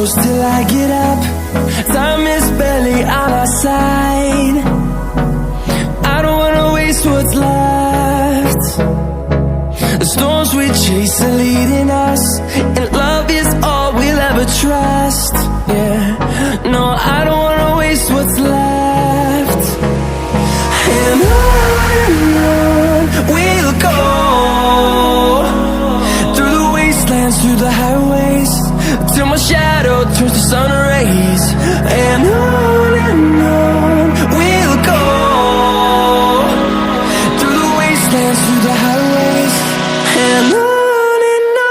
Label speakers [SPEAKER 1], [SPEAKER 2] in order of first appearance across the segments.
[SPEAKER 1] close till I get up. Time is barely on our side. I don't wanna waste what's left. The storms we chase are leading us, and love is all we'll ever trust. Yeah, no, I don't wanna waste what's left. And on we'll go, through the wastelands, through the highways, till my shadow turns to sun rays. And on we'll go, through the wastelands, through the highways, and on we'll go.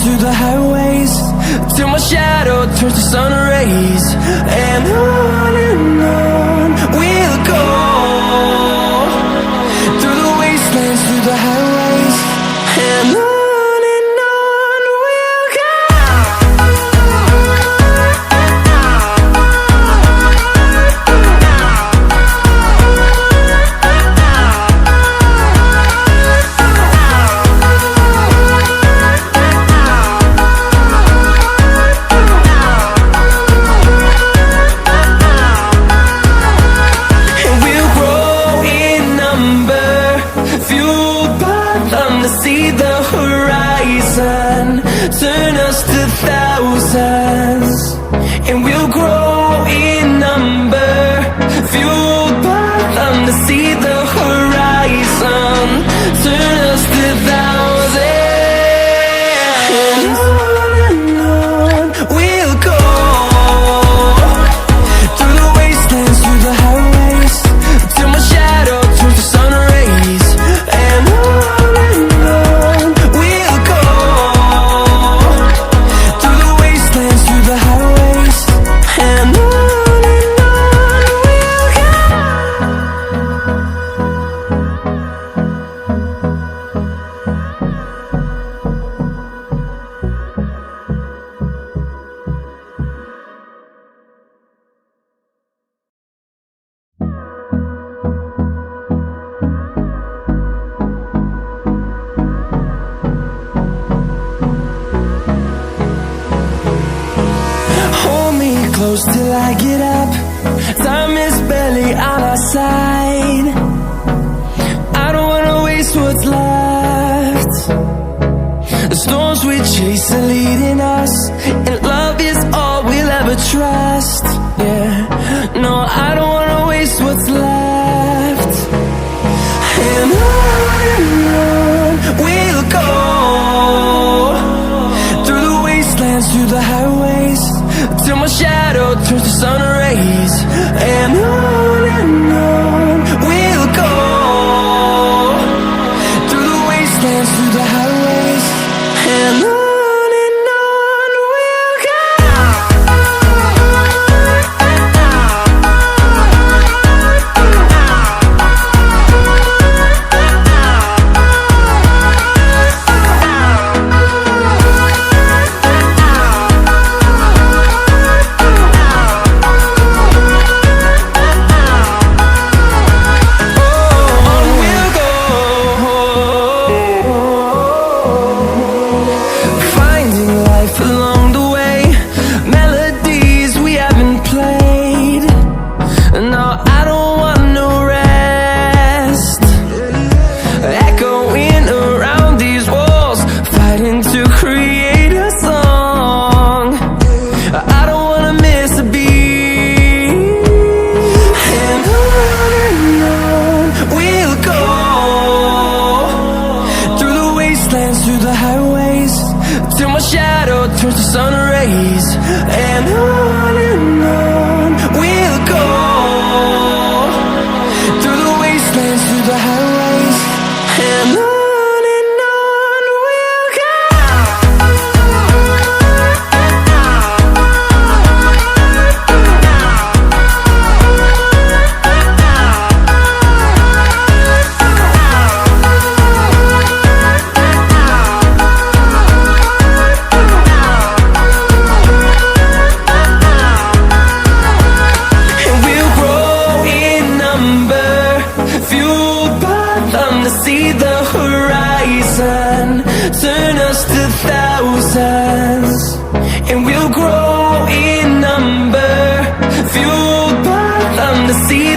[SPEAKER 1] Through the highways, till my shadow turns to sun rays. And on we'll go, through the wastelands, through the highways, and on we'll go. See the horizon, turn us to thousands, and we'll grow in number, fueled by them to see the horizon, turn us to thousands. And on we'll go, through the wastelands, through the highways, till my shadow turns to sun rays. And close till I get up. Time is barely on our side. I don't wanna waste what's left. The storms we chase are leading us, and love is all we'll ever trust. Yeah, no, I don't wanna waste what's left. And on we'll go, through the wastelands, through the highways, till my shadow turns to sun rays. And on we'll go, through the wastelands, through the highways, and on we'll go. fueled by them to see the horizon, turn us to thousands, and we'll grow in number, fueled by them to see